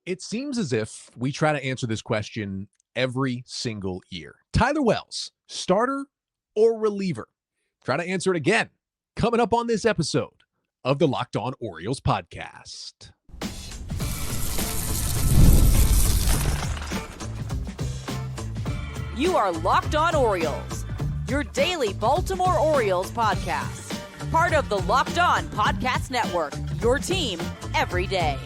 It seems as if we try to answer this question every single year. Tyler Wells, starter or reliever? Try to answer it again. Coming up on this episode of the Locked On Orioles podcast. You are Locked On Orioles, your daily Baltimore Orioles podcast. Part of the Locked On Podcast Network, your team every day.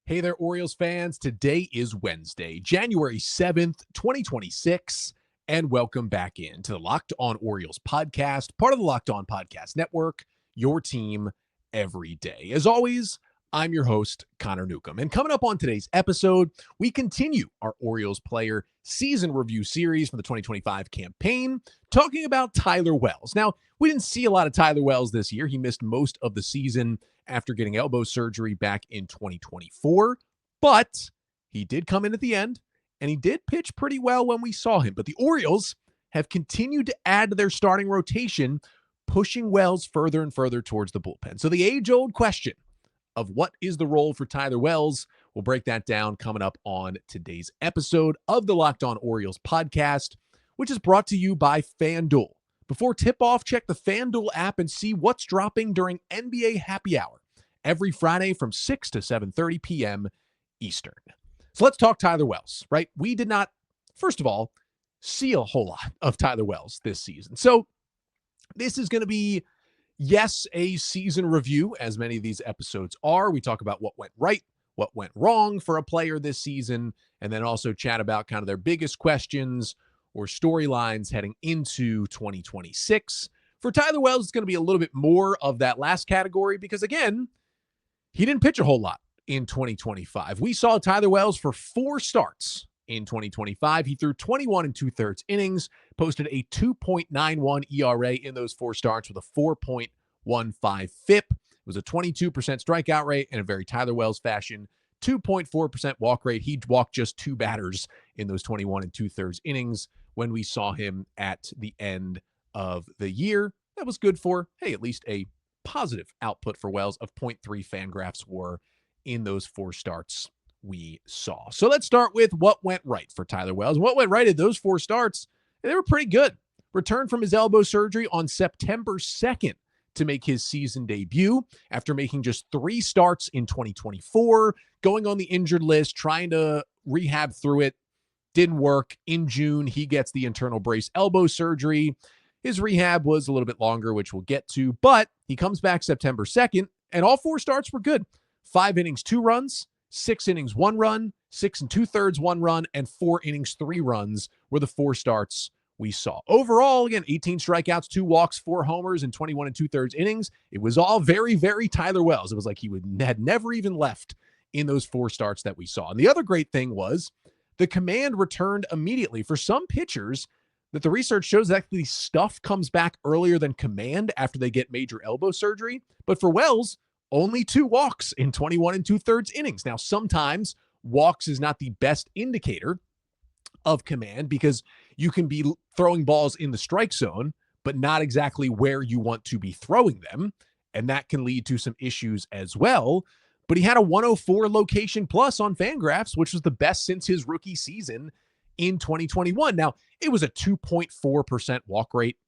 Hey there, Orioles fans. Today is Wednesday, January 7th, 2026, and welcome back into the Locked On Orioles podcast, part of the Locked On Podcast Network, your team every day. As always, I'm your host, Connor Newcomb. And coming up on today's episode, we continue our Orioles player season review series from the 2025 campaign, talking about Tyler Wells. Now, we didn't see a lot of Tyler Wells this year. He missed most of the season after getting elbow surgery back in 2024, but he did come in at the end, and he did pitch pretty well when we saw him. But the Orioles have continued to add to their starting rotation, pushing Wells further and further towards the bullpen. So the age-old question of what is the role for Tyler Wells, we'll break that down coming up on today's episode of the Locked On Orioles podcast, which is brought to you by FanDuel. Before tip-off, check the FanDuel app and see what's dropping during NBA Happy Hour every Friday from 6 to 7:30 p.m. Eastern. So let's talk Tyler Wells, right? We did not, first of all, see a whole lot of Tyler Wells this season. So this is going to be, yes, a season review, as many of these episodes are. We talk about what went right, what went wrong for a player this season, and then also chat about kind of their biggest questions or storylines heading into 2026. For Tyler Wells, it's going to be a little bit more of that last category because, again, he didn't pitch a whole lot in 2025. We saw Tyler Wells for 4 starts in 2025. He threw 21 2/3 innings, posted a 2.91 ERA in those 4 starts with a 4.15 FIP. It was a 22% strikeout rate in a very Tyler Wells fashion, 2.4% walk rate. He walked just 2 batters in those 21 2/3 innings when we saw him at the end of the year. That was good for, hey, at least a positive output for Wells of 0.3 FanGraphs WAR in those 4 starts we saw. So let's start with what went right for Tyler Wells. What went right in those 4 starts? They were pretty good. Returned from his elbow surgery on September 2nd to make his season debut after making just 3 starts in 2024, going on the injured list, trying to rehab through it. Didn't work. In June, he gets the internal brace elbow surgery. His rehab was a little bit longer, which we'll get to, but he comes back September 2nd, and all 4 starts were good. 5 innings, 2 runs, 6 innings, 1 run, 6 2/3, 1 run, and 4 innings, 3 runs were the 4 starts we saw. Overall, again, 18 strikeouts, 2 walks, 4 homers, and 21 2/3 innings. It was all very, very Tyler Wells. It was like he had never even left in those 4 starts that we saw. And the other great thing was the command returned immediately. For some pitchers, that the research shows that the stuff comes back earlier than command after they get major elbow surgery. But for Wells, only 2 walks in 21 2/3 innings. Now, sometimes walks is not the best indicator of command because you can be throwing balls in the strike zone, but not exactly where you want to be throwing them. And that can lead to some issues as well. But he had a 104 location plus on FanGraphs, which was the best since his rookie season in 2021. Now, it was a 2.4% walk rate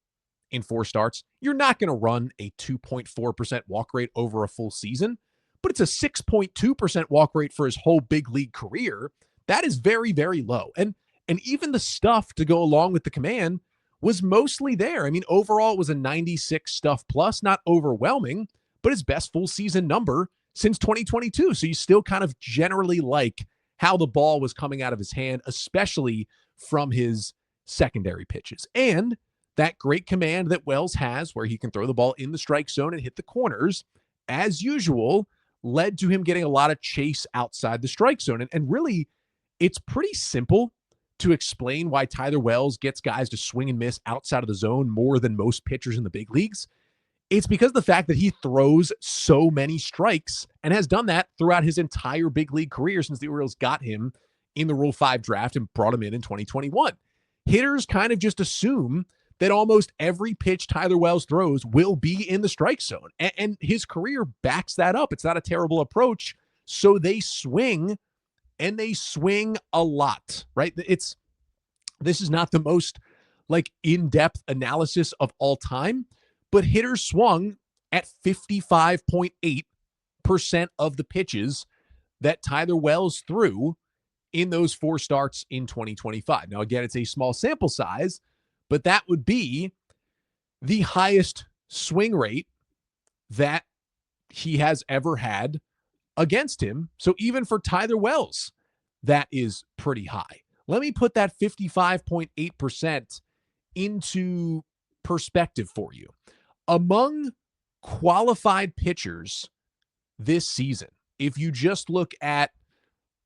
in 4 starts. You're not going to run a 2.4% walk rate over a full season, but it's a 6.2% walk rate for his whole big league career. That is very, very low. And even the stuff to go along with the command was mostly there. I mean, overall, it was a 96 stuff plus, not overwhelming, but his best full season number since 2022. So you still kind of generally like how the ball was coming out of his hand, especially from his secondary pitches. And that great command that Wells has where he can throw the ball in the strike zone and hit the corners, as usual, led to him getting a lot of chase outside the strike zone. And really, it's pretty simple to explain why Tyler Wells gets guys to swing and miss outside of the zone more than most pitchers in the big leagues. It's because of the fact that he throws so many strikes and has done that throughout his entire big league career since the Orioles got him in the Rule 5 draft and brought him in 2021. Hitters kind of just assume that almost every pitch Tyler Wells throws will be in the strike zone. And his career backs that up. It's not a terrible approach So they swing, and they swing a lot, right? This is not the most like in-depth analysis of all time, but hitters swung at 55.8% of the pitches that Tyler Wells threw in those 4 starts in 2025. Now, again, it's a small sample size, but that would be the highest swing rate that he has ever had against him. So even for Tyler Wells, that is pretty high. Let me put that 55.8% into perspective for you. Among qualified pitchers this season, if you just look at,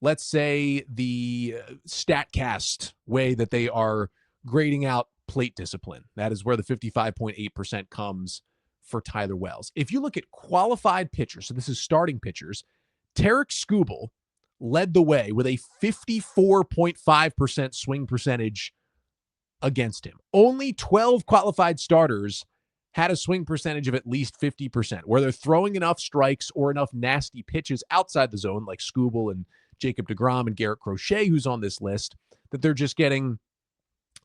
let's say, the StatCast way that they are grading out plate discipline, that is where the 55.8% comes for Tyler Wells. If you look at qualified pitchers, so this is starting pitchers, Tarek Skubal led the way with a 54.5% swing percentage against him. Only 12 qualified starters had a swing percentage of at least 50%, where they're throwing enough strikes or enough nasty pitches outside the zone, like Skubal and Jacob deGrom and Garrett Crochet, who's on this list, that they're just getting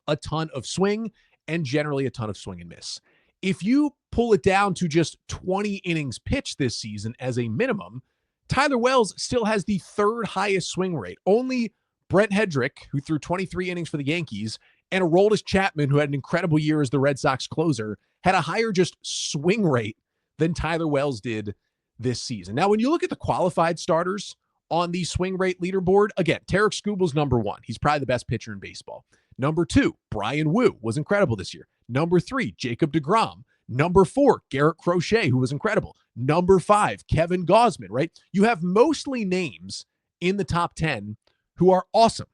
a ton of swing and generally a ton of swing and miss. If you pull it down to just 20 innings pitched this season as a minimum, Tyler Wells still has the 3rd highest swing rate. Only Brent Hedrick, who threw 23 innings for the Yankees, and Aroldis Chapman, who had an incredible year as the Red Sox closer, had a higher just swing rate than Tyler Wells did this season. Now, when you look at the qualified starters on the swing rate leaderboard, again, Tarek Skubal's number 1. He's probably the best pitcher in baseball. Number 2, Brian Wu was incredible this year. Number 3, Jacob deGrom. Number 4, Garrett Crochet, who was incredible. Number 5, Kevin Gausman, right? You have mostly names in the top 10 who are awesome.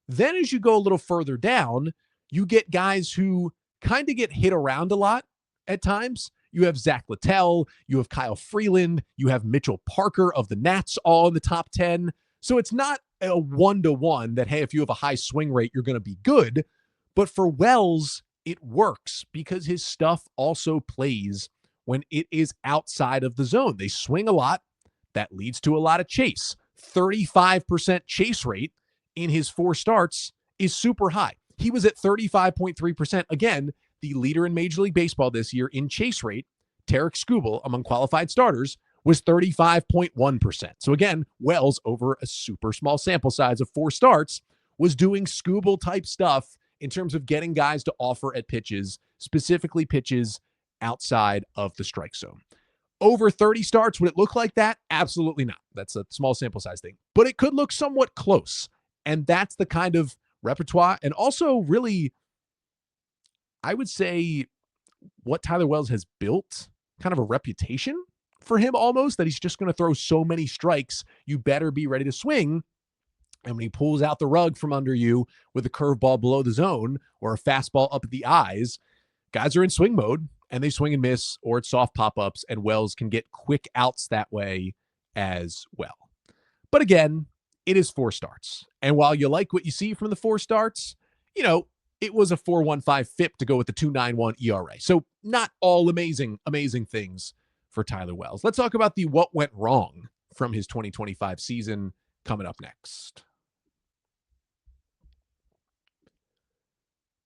Then as you go a little further down, you get guys who kind of get hit around a lot at times. You have Zach Littell, you have Kyle Freeland, you have Mitchell Parker of the Nats all in the top 10. So it's not a 1-to-1 that, hey, if you have a high swing rate, you're going to be good. But for Wells, it works because his stuff also plays when it is outside of the zone. They swing a lot. That leads to a lot of chase. 35% chase rate in his 4 starts is super high. He was at 35.3%. Again, the leader in Major League Baseball this year in chase rate. Tarek Skubal, among qualified starters, was 35.1%. So again, Wells, over a super small sample size of 4 starts, was doing Skubal type stuff in terms of getting guys to offer at pitches, specifically pitches outside of the strike zone. Over 30 starts, would it look like that? Absolutely not. That's a small sample size thing. But it could look somewhat close. And that's the kind of repertoire and also really, I would say, what Tyler Wells has built, kind of a reputation for him almost, that he's just going to throw so many strikes, you better be ready to swing. And when he pulls out the rug from under you with a curveball below the zone or a fastball up at the eyes, guys are in swing mode and they swing and miss, or it's soft pop-ups, and Wells can get quick outs that way as well. But again, it is 4 starts. And while you like what you see from the 4 starts, it was a 4.15 FIP to go with the 2.91 ERA. So not all amazing things for Tyler Wells. Let's talk about the what went wrong from his 2025 season coming up next.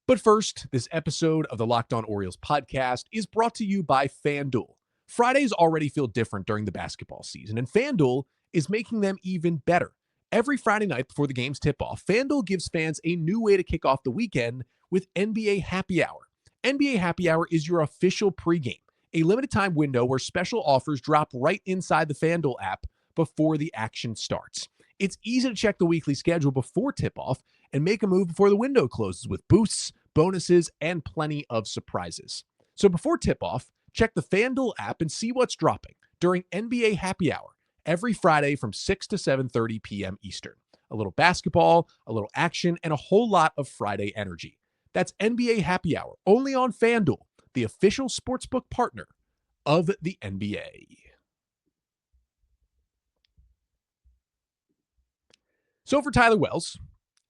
But first, this episode of the Locked On Orioles podcast is brought to you by FanDuel. Fridays already feel different during the basketball season, and FanDuel is making them even better. Every Friday night before the games tip off, FanDuel gives fans a new way to kick off the weekend with NBA Happy Hour. NBA Happy Hour is your official pregame, a limited time window where special offers drop right inside the FanDuel app before the action starts. It's easy to check the weekly schedule before tip-off and make a move before the window closes with boosts, bonuses, and plenty of surprises. So before tip-off, check the FanDuel app and see what's dropping during NBA Happy Hour every Friday from 6 to 7:30 p.m. Eastern. A little basketball, a little action, and a whole lot of Friday energy. That's NBA Happy Hour, only on FanDuel, the official sportsbook partner of the NBA. So for Tyler Wells,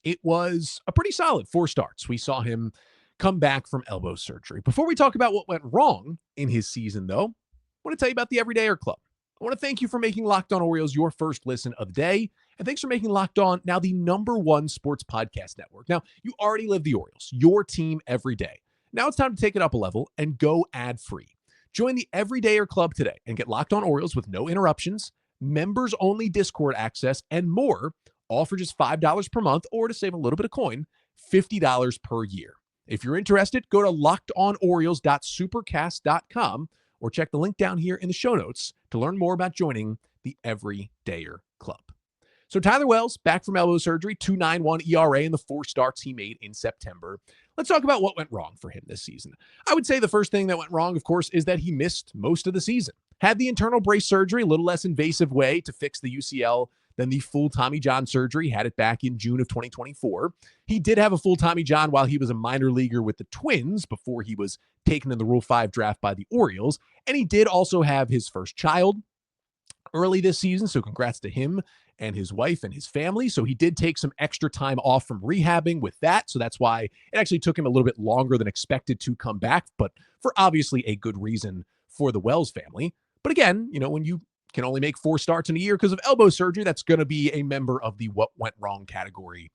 it was a pretty solid 4 starts. We saw him come back from elbow surgery. Before we talk about what went wrong in his season, though, I want to tell you about the Everydayer Club. I want to thank you for making Locked On Orioles your first listen of the day. And thanks for making Locked On now the #1 sports podcast network. Now, you already live the Orioles, your team every day. Now it's time to take it up a level and go ad-free. Join the Everydayer Club today and get Locked On Orioles with no interruptions, members-only Discord access, and more, all for just $5 per month, or to save a little bit of coin, $50 per year. If you're interested, go to lockedonorioles.supercast.com or check the link down here in the show notes to learn more about joining the Everydayer Club. So Tyler Wells, back from elbow surgery, 2.91 ERA in the 4 starts he made in September. Let's talk about what went wrong for him this season. I would say the first thing that went wrong, of course, is that he missed most of the season. Had the internal brace surgery, a little less invasive way to fix the UCL than the full Tommy John surgery, had it back in June of 2024. He did have a full Tommy John while he was a minor leaguer with the Twins before he was taken in the Rule 5 draft by the Orioles. And he did also have his first child early this season, so congrats to him and his wife and his family. So he did take some extra time off from rehabbing with that. So that's why it actually took him a little bit longer than expected to come back, but for obviously a good reason for the Wells family. But again, when you can only make 4 starts in a year because of elbow surgery, that's going to be a member of the what went wrong category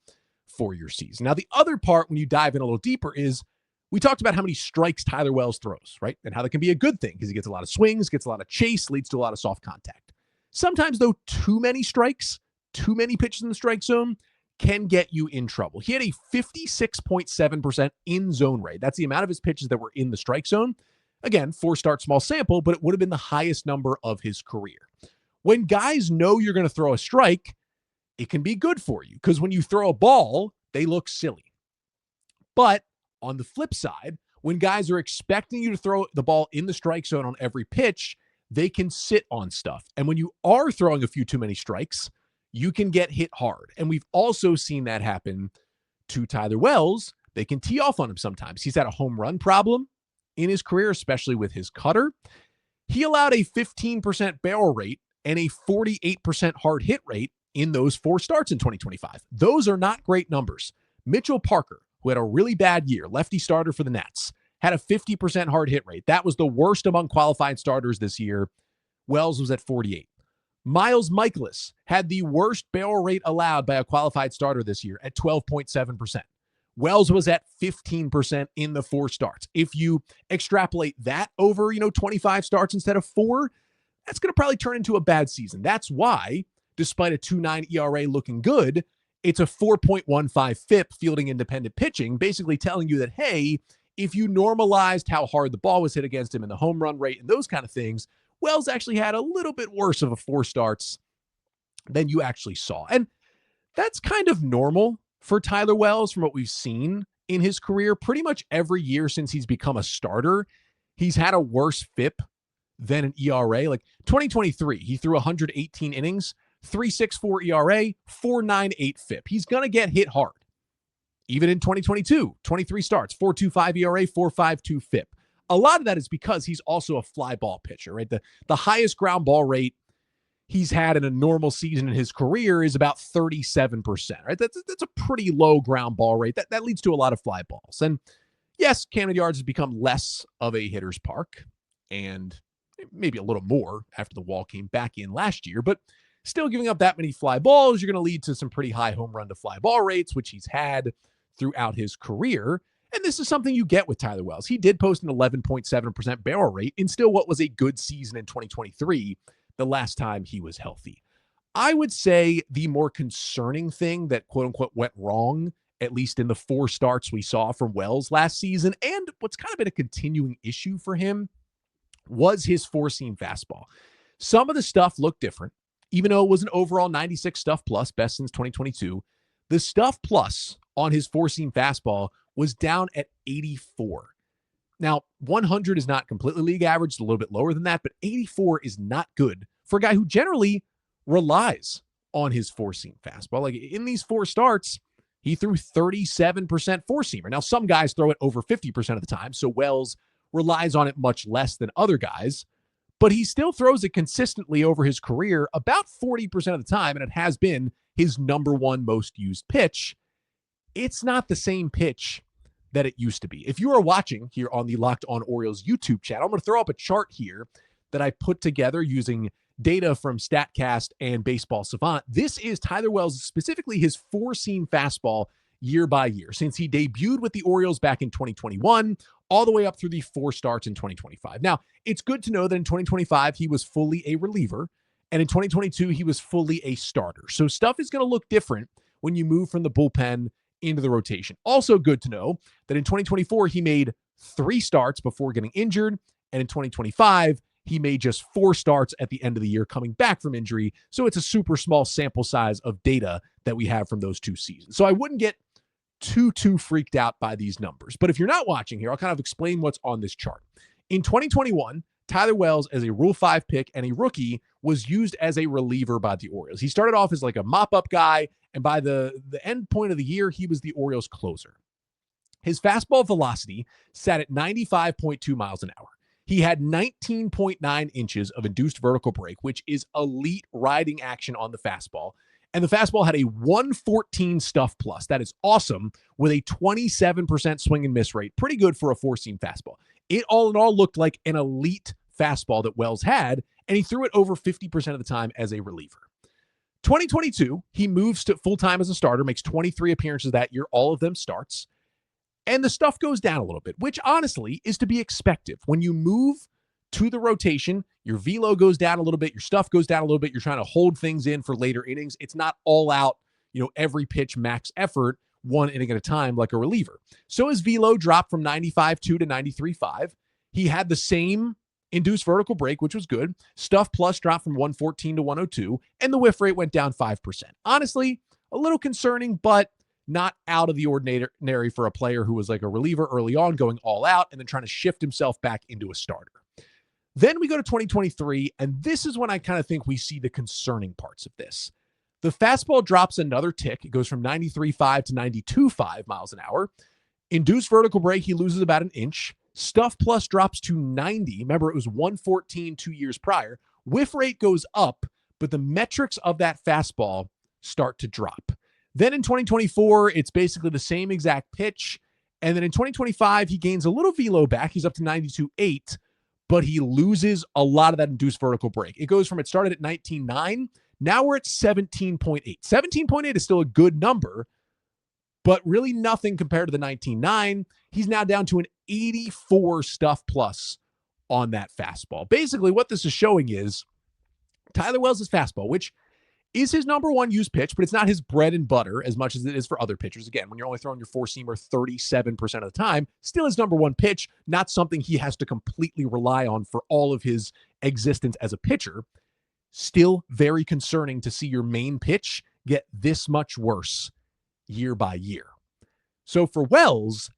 for your season. Now, the other part, when you dive in a little deeper, is we talked about how many strikes Tyler Wells throws, right? And how that can be a good thing because he gets a lot of swings, gets a lot of chase, leads to a lot of soft contact. Sometimes, though, too many strikes, too many pitches in the strike zone can get you in trouble. He had a 56.7% in-zone rate. That's the amount of his pitches that were in the strike zone. Again, 4-start small sample, but it would have been the highest number of his career. When guys know you're going to throw a strike, it can be good for you because when you throw a ball, they look silly. But on the flip side, when guys are expecting you to throw the ball in the strike zone on every pitch, they can sit on stuff. And when you are throwing a few too many strikes, you can get hit hard. And we've also seen that happen to Tyler Wells. They can tee off on him sometimes. He's had a home run problem in his career, especially with his cutter. He allowed a 15% barrel rate and a 48% hard hit rate in those 4 starts in 2025. Those are not great numbers. Mitchell Parker, who had a really bad year, lefty starter for the Nats, had a 50% hard hit rate. That was the worst among qualified starters this year. Wells was at 48. Miles Michaelis had the worst barrel rate allowed by a qualified starter this year at 12.7%. Wells was at 15% in the 4 starts. If you extrapolate that over, 25 starts instead of 4, that's going to probably turn into a bad season. That's why, despite a 2.9 ERA looking good, it's a 4.15 FIP fielding independent pitching, basically telling you that, hey, if you normalized how hard the ball was hit against him and the home run rate and those kind of things, Wells actually had a little bit worse of a 4 starts than you actually saw. And that's kind of normal for Tyler Wells from what we've seen in his career. Pretty much every year since he's become a starter, he's had a worse FIP than an ERA. Like 2023, he threw 118 innings, 3.64 ERA, 4.98 FIP. He's going to get hit hard. Even in 2022, 23 starts, 4.25 ERA, 4.52 FIP. A lot of that is because he's also a fly ball pitcher, right? The highest ground ball rate he's had in a normal season in his career is about 37%, right? That's a pretty low ground ball rate. That leads to a lot of fly balls. And yes, Camden Yards has become less of a hitter's park and maybe a little more after the wall came back in last year, but still giving up that many fly balls, you're going to lead to some pretty high home run to fly ball rates, which he's had throughout his career. And this is something you get with Tyler Wells. He did post an 11.7% barrel rate in still what was a good season in 2023, the last time he was healthy. I would say the more concerning thing that quote unquote went wrong, at least in the 4 starts we saw from Wells last season, and what's kind of been a continuing issue for him, was his 4-seam fastball. Some of the stuff looked different, even though it was an overall 96 stuff plus, best since 2022. The stuff plus on his 4-seam fastball was down at 84. Now, 100 is not completely league average, it's a little bit lower than that, but 84 is not good for a guy who generally relies on his 4-seam fastball. Like in these 4 starts, he threw 37% 4-seamer. Now, some guys throw it over 50% of the time, so Wells relies on it much less than other guys, but he still throws it consistently over his career about 40% of the time, and it has been his number 1 most used pitch. It's not the same pitch that it used to be. If you are watching here on the Locked On Orioles YouTube channel, I'm going to throw up a chart here that I put together using data from StatCast and Baseball Savant, this is Tyler Wells, specifically his four-seam fastball year by year, since he debuted with the Orioles back in 2021, all the way up through the 4 starts in 2025. Now, it's good to know that in 2025, he was fully a reliever, and in 2022, he was fully a starter. So stuff is going to look different when you move from the bullpen into the rotation. Also good to know that in 2024, he made 3 starts before getting injured, and in 2025, he made just 4 starts at the end of the year coming back from injury. So it's a super small sample size of data that we have from those 2 seasons. So I wouldn't get too freaked out by these numbers. But if you're not watching here, I'll kind of explain what's on this chart. In 2021, Tyler Wells, as a Rule 5 pick and a rookie, was used as a reliever by the Orioles. He started off as like a mop-up guy, and by the end point of the year, he was the Orioles closer. His fastball velocity sat at 95.2 miles an hour. He had 19.9 inches of induced vertical break, which is elite riding action on the fastball. And the fastball had a 114 stuff plus. That is awesome, with a 27% swing and miss rate. Pretty good for a 4-seam fastball. It all in all looked like an elite fastball that Wells had, and he threw it over 50% of the time as a reliever. 2022, he moves to full-time as a starter, makes 23 appearances that year, all of them starts. And the stuff goes down a little bit, which honestly is to be expected. When you move to the rotation, your velo goes down a little bit, your stuff goes down a little bit, you're trying to hold things in for later innings. It's not all out, every pitch max effort, 1 inning at a time like a reliever. So his velo dropped from 95.2 to 93.5. He had the same induced vertical break, which was good. Stuff plus dropped from 114 to 102, and the whiff rate went down 5%. Honestly, a little concerning, but not out of the ordinary for a player who was like a reliever early on, going all out and then trying to shift himself back into a starter. Then we go to 2023, and this is when I kind of think we see the concerning parts of this. The fastball drops another tick. It goes from 93.5 to 92.5 miles an hour. Induced vertical break, he loses about an inch. Stuff plus drops to 90. Remember, it was 114 2 years prior. Whiff rate goes up, but the metrics of that fastball start to drop. Then in 2024, it's basically the same exact pitch. And then in 2025, he gains a little velo back. He's up to 92.8, but he loses a lot of that induced vertical break. It started at 19.9. Now we're at 17.8. 17.8 is still a good number, but really nothing compared to the 19.9. He's now down to an 84 stuff plus on that fastball. Basically, what this is showing is Tyler Wells' fastball, which is his number 1 used pitch, but it's not his bread and butter as much as it is for other pitchers. Again, when you're only throwing your 4-seamer 37% of the time, still his number 1 pitch, not something he has to completely rely on for all of his existence as a pitcher. Still very concerning to see your main pitch get this much worse year by year. So for Wells,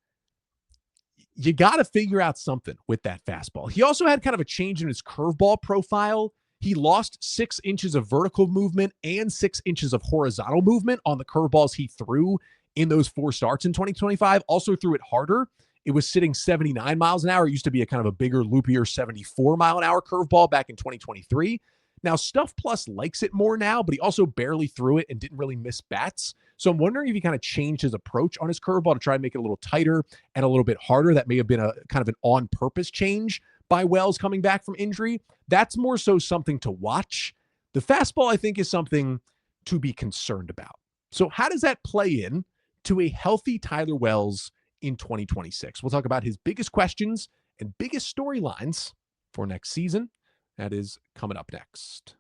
you got to figure out something with that fastball. He also had kind of a change in his curveball profile. He lost 6 inches of vertical movement and 6 inches of horizontal movement on the curveballs he threw in those 4 starts in 2025. Also threw it harder. It was sitting 79 miles an hour. It used to be a kind of a bigger, loopier 74 mile an hour curveball back in 2023. Now, Stuff Plus likes it more now, but he also barely threw it and didn't really miss bats. So I'm wondering if he kind of changed his approach on his curveball to try and make it a little tighter and a little bit harder. That may have been a kind of an on-purpose change by Wells coming back from injury. That's more so something to watch. The fastball, I think, is something to be concerned about. So how does that play in to a healthy Tyler Wells in 2026? We'll talk about his biggest questions and biggest storylines for next season. That is coming up next.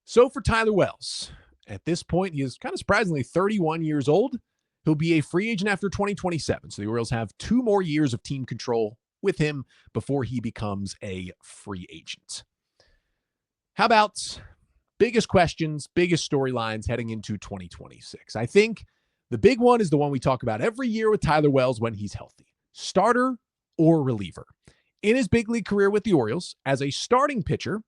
So for Tyler Wells, at this point, he is kind of surprisingly 31 years old. He'll be a free agent after 2027. So the Orioles have 2 more years of team control with him before he becomes a free agent. How about biggest questions, biggest storylines heading into 2026? I think the big one is the one we talk about every year with Tyler Wells when he's healthy. Starter or reliever. In his big league career with the Orioles, as a starting pitcher,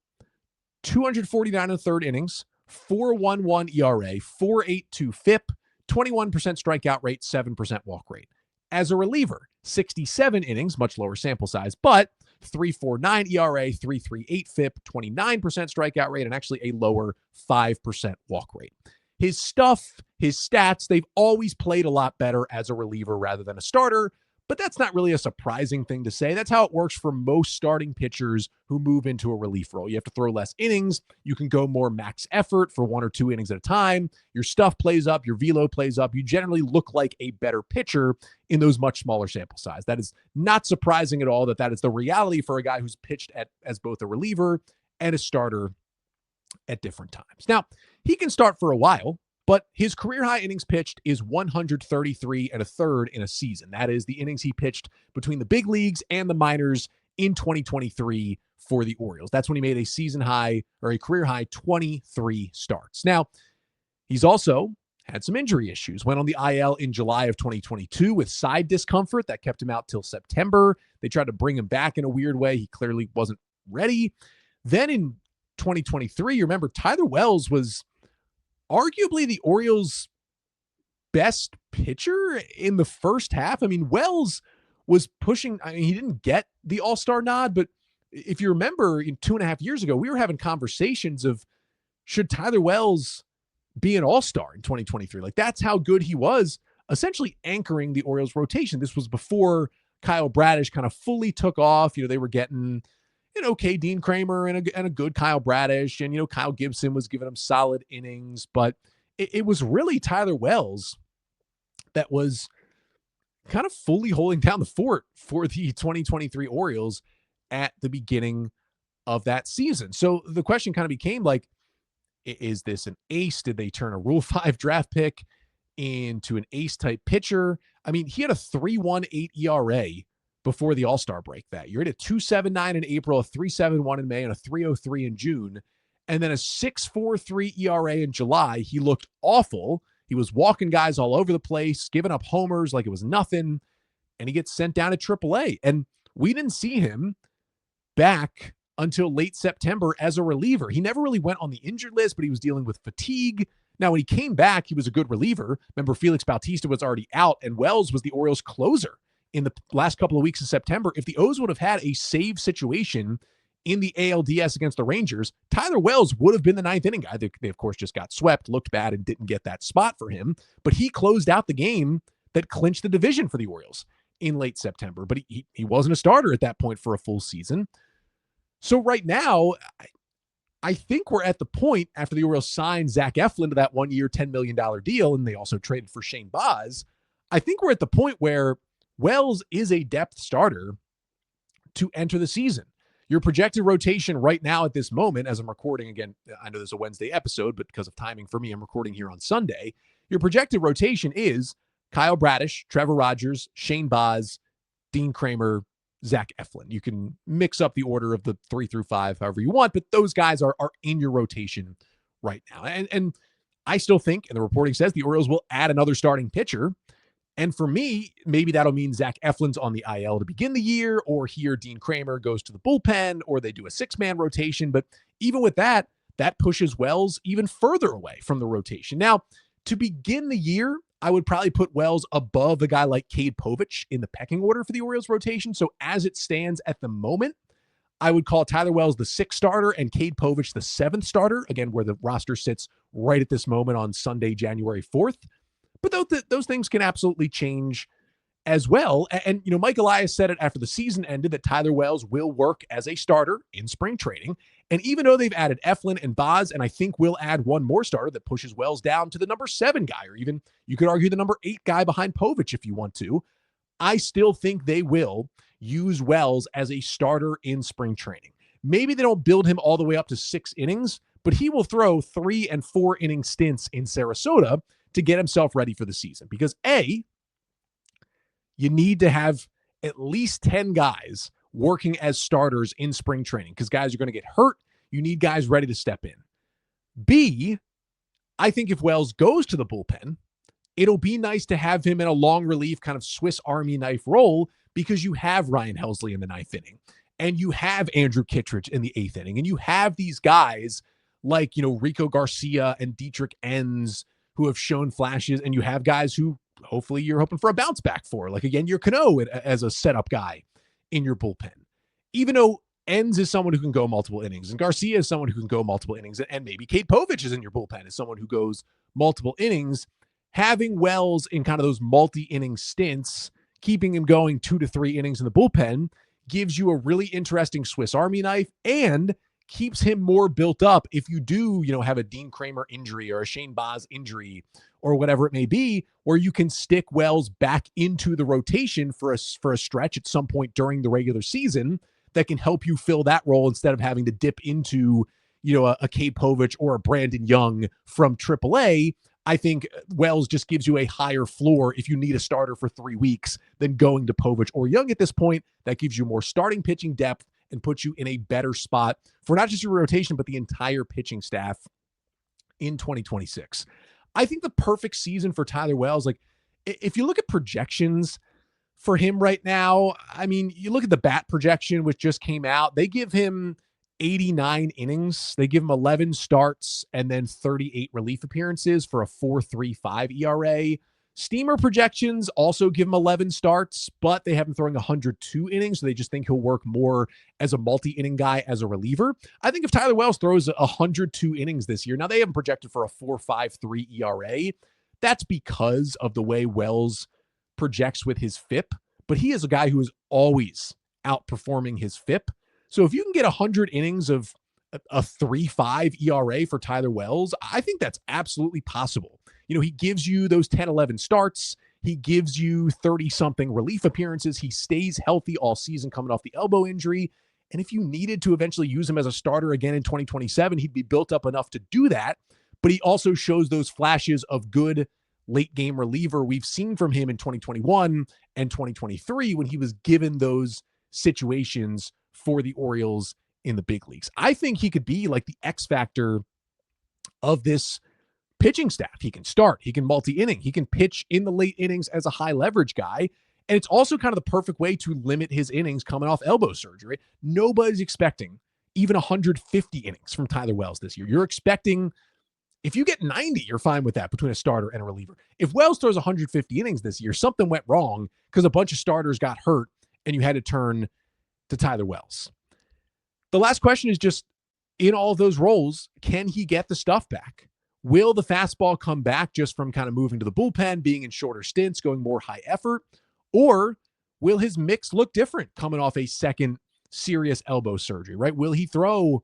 249 1/3 innings, 4.11 ERA, 4.82 FIP, 21% strikeout rate, 7% walk rate. As a reliever, 67 innings, much lower sample size, but 3.49 ERA, 3.38 FIP, 29% strikeout rate, and actually a lower 5% walk rate. His stuff, his stats, they've always played a lot better as a reliever rather than a starter, but that's not really a surprising thing to say. That's how it works for most starting pitchers who move into a relief role. You have to throw less innings. You can go more max effort for 1 or 2 innings at a time. Your stuff plays up. Your velo plays up. You generally look like a better pitcher in those much smaller sample size. That is not surprising at all that is the reality for a guy who's pitched as both a reliever and a starter at different times. Now, he can start for a while, but his career high innings pitched is 133 and a third in a season. That is the innings he pitched between the big leagues and the minors in 2023 for the Orioles. That's when he made a season high or a career high 23 starts. Now, he's also had some injury issues. Went on the IL in July of 2022 with side discomfort that kept him out till September. They tried to bring him back in a weird way. He clearly wasn't ready. Then in 2023, you remember Tyler Wells was arguably the Orioles' best pitcher in the first half. I mean, Wells was pushing. I mean, he didn't get the All-Star nod, but if you remember, 2.5 years ago, we were having conversations of should Tyler Wells be an All-Star in 2023? Like, that's how good he was, essentially anchoring the Orioles rotation. This was before Kyle Bradish kind of fully took off. They were getting an okay Dean Kramer and a good Kyle Bradish. And, Kyle Gibson was giving him solid innings. But it was really Tyler Wells that was kind of fully holding down the fort for the 2023 Orioles at the beginning of that season. So the question kind of became like, is this an ace? Did they turn a Rule 5 draft pick into an ace-type pitcher? I mean, he had a 3.18 ERA before the All-Star break that year. He had a 2.79 in April, a 3.71 in May, and a 3.03 in June, and then a 6.43 ERA in July. He looked awful. He was walking guys all over the place, giving up homers like it was nothing, and he gets sent down to AAA. And we didn't see him back until late September as a reliever. He never really went on the injured list, but he was dealing with fatigue. Now, when he came back, he was a good reliever. Remember, Felix Bautista was already out, and Wells was the Orioles' closer in the last couple of weeks of September. If the O's would have had a save situation in the ALDS against the Rangers, Tyler Wells would have been the ninth inning guy. They of course, just got swept, looked bad, and didn't get that spot for him. But he closed out the game that clinched the division for the Orioles in late September. But he wasn't a starter at that point for a full season. So right now, I think we're at the point after the Orioles signed Zach Eflin to that 1 year, $10 million deal, and they also traded for Shane Baz. I think we're at the point where Wells is a depth starter to enter the season. Your projected rotation right now at this moment, as I'm recording, again, I know this is a Wednesday episode, but because of timing for me, I'm recording here on Sunday. Your projected rotation is Kyle Bradish, Trevor Rogers, Shane Baz, Dean Kramer, Zach Eflin. You can mix up the order of the 3 through 5 however you want, but those guys are in your rotation right now. And I still think, and the reporting says, the Orioles will add another starting pitcher. And for me, maybe that'll mean Zach Eflin's on the IL to begin the year, or here Dean Kramer goes to the bullpen, or they do a 6-man rotation. But even with that, that pushes Wells even further away from the rotation. Now, to begin the year, I would probably put Wells above a guy like Cade Povich in the pecking order for the Orioles rotation. So as it stands at the moment, I would call Tyler Wells the 6th starter and Cade Povich the 7th starter, again, where the roster sits right at this moment on Sunday, January 4th. But those things can absolutely change as well. And Mike Elias said it after the season ended that Tyler Wells will work as a starter in spring training. And even though they've added Eflin and Baz, and I think we'll add one more starter that pushes Wells down to the number 7 guy, or even you could argue the number 8 guy behind Povich if you want to, I still think they will use Wells as a starter in spring training. Maybe they don't build him all the way up to 6 innings, but he will throw 3 and 4 inning stints in Sarasota to get himself ready for the season. Because A, you need to have at least 10 guys working as starters in spring training because guys are going to get hurt. You need guys ready to step in. B, I think if Wells goes to the bullpen, it'll be nice to have him in a long relief kind of Swiss Army knife role because you have Ryan Helsley in the 9th inning and you have Andrew Kittredge in the 8th inning and you have these guys like, Rico Garcia and Dietrich Enns who have shown flashes, and you have guys who hopefully you're hoping for a bounce back for, like again, your Cano as a setup guy in your bullpen. Even though Enns is someone who can go multiple innings, and Garcia is someone who can go multiple innings, and maybe Cade Povich is in your bullpen as someone who goes multiple innings, having Wells in kind of those multi-inning stints keeping him going 2 to 3 innings in the bullpen gives you a really interesting Swiss Army knife and keeps him more built up if you do, have a Dean Kramer injury or a Shane Baz injury or whatever it may be, where you can stick Wells back into the rotation for a stretch at some point during the regular season that can help you fill that role instead of having to dip into, a Cade Povich or a Brandon Young from AAA. I think Wells just gives you a higher floor if you need a starter for 3 weeks than going to Povich or Young at this point. That gives you more starting pitching depth and puts you in a better spot for not just your rotation, but the entire pitching staff in 2026. I think the perfect season for Tyler Wells, like if you look at projections for him right now, I mean, you look at the bat projection, which just came out, they give him 89 innings. They give him 11 starts and then 38 relief appearances for a 4.35 ERA. Steamer projections also give him 11 starts, but they have him throwing 102 innings. So they just think he'll work more as a multi-inning guy as a reliever. I think if Tyler Wells throws 102 innings this year, now they have him projected for a 4.53 ERA. That's because of the way Wells projects with his FIP, but he is a guy who is always outperforming his FIP. So if you can get 100 innings of a 3.5 ERA for Tyler Wells, I think that's absolutely possible. He gives you those 10, 11 starts. He gives you 30-something relief appearances. He stays healthy all season coming off the elbow injury. And if you needed to eventually use him as a starter again in 2027, he'd be built up enough to do that. But he also shows those flashes of good late-game reliever we've seen from him in 2021 and 2023 when he was given those situations for the Orioles in the big leagues. I think he could be like the X factor of this pitching staff. He can start, he can multi-inning, he can pitch in the late innings as a high leverage guy. And it's also kind of the perfect way to limit his innings coming off elbow surgery. Nobody's expecting even 150 innings from Tyler Wells this year. You're expecting, if you get 90, you're fine with that between a starter and a reliever. If Wells throws 150 innings this year, something went wrong because a bunch of starters got hurt and you had to turn to Tyler Wells. The last question is just, in all of those roles, can he get the stuff back? Will the fastball come back just from kind of moving to the bullpen, being in shorter stints, going more high effort? Or will his mix look different coming off a second serious elbow surgery, right? Will he throw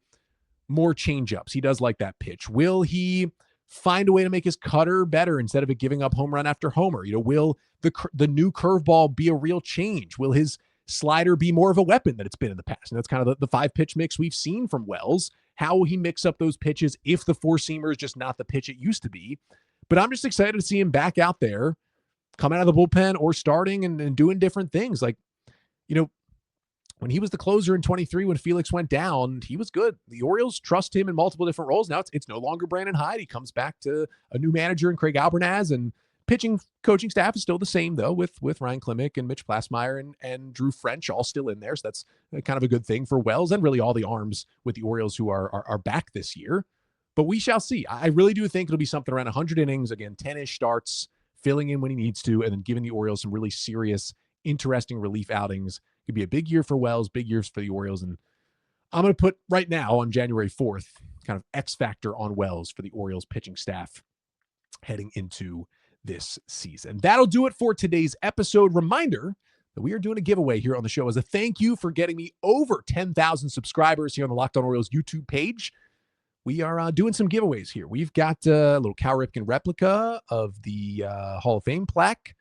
more changeups? He does like that pitch. Will he find a way to make his cutter better instead of it giving up home run after homer? Will the new curveball be a real change? Will his slider be more of a weapon than it's been in the past? And that's kind of the 5-pitch mix we've seen from Wells. How will he mix up those pitches if the four-seamer is just not the pitch it used to be? But I'm just excited to see him back out there, come out of the bullpen or starting and doing different things. Like, when he was the closer in 23, when Felix went down, he was good. The Orioles trust him in multiple different roles. Now it's no longer Brandon Hyde. He comes back to a new manager in Craig Albernaz, and pitching coaching staff is still the same, though, with Ryan Klimek and Mitch Plasmeyer and Drew French all still in there. So that's kind of a good thing for Wells and really all the arms with the Orioles who are back this year. But we shall see. I really do think it'll be something around 100 innings, again, 10-ish starts, filling in when he needs to, and then giving the Orioles some really serious, interesting relief outings. Could be a big year for Wells, big years for the Orioles. And I'm going to put right now on January 4th, kind of X factor on Wells for the Orioles pitching staff heading into this season. That'll do it for today's episode. Reminder that we are doing a giveaway here on the show as a thank you for getting me over 10,000 subscribers here on the Locked On Orioles YouTube page. We are doing some giveaways here. We've got a little Cal Ripken replica of the Hall of Fame plaque.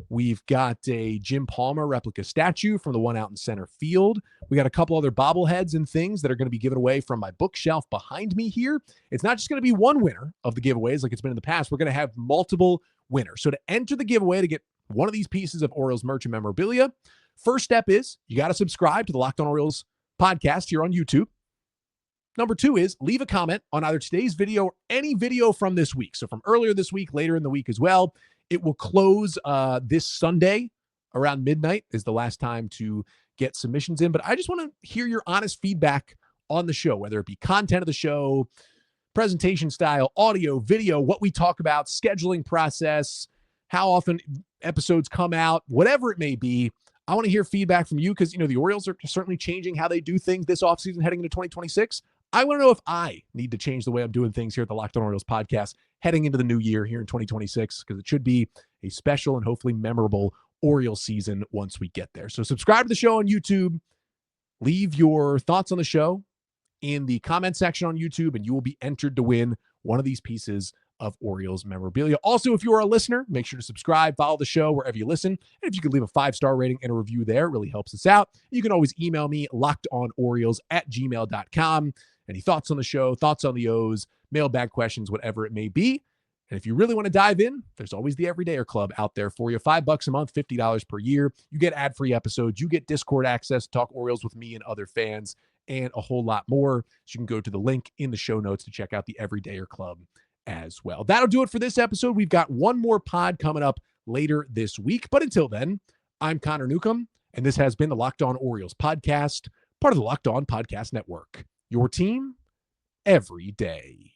We've got a Jim Palmer replica statue from the one out in center field. We got a couple other bobbleheads and things that are going to be given away from my bookshelf behind me here. It's not just going to be one winner of the giveaways like it's been in the past. We're going to have multiple winners. So to enter the giveaway to get one of these pieces of Orioles merch and memorabilia, first step is you got to subscribe to the Locked On Orioles podcast here on YouTube. Number 2 is leave a comment on either today's video or any video from this week. So from earlier this week, later in the week as well. It will close this Sunday around midnight is the last time to get submissions in. But I just want to hear your honest feedback on the show, whether it be content of the show, presentation style, audio, video, what we talk about, scheduling process, how often episodes come out, whatever it may be. I want to hear feedback from you because, the Orioles are certainly changing how they do things this offseason heading into 2026. I want to know if I need to change the way I'm doing things here at the Locked On Orioles podcast heading into the new year here in 2026, because it should be a special and hopefully memorable Orioles season once we get there. So subscribe to the show on YouTube. Leave your thoughts on the show in the comment section on YouTube, and you will be entered to win one of these pieces of Orioles memorabilia. Also, if you are a listener, make sure to subscribe, follow the show wherever you listen. And if you could leave a 5-star rating and a review there, it really helps us out. You can always email me, lockedonorioles@gmail.com. Any thoughts on the show, thoughts on the O's, mailbag questions, whatever it may be. And if you really want to dive in, there's always the Everydayer Club out there for you. $5 a month, $50 per year. You get ad-free episodes. You get Discord access to talk Orioles with me and other fans, and a whole lot more. So you can go to the link in the show notes to check out the Everydayer Club as well. That'll do it for this episode. We've got one more pod coming up later this week. But until then, I'm Connor Newcomb, and this has been the Locked On Orioles podcast, part of the Locked On Podcast Network. Your team every day.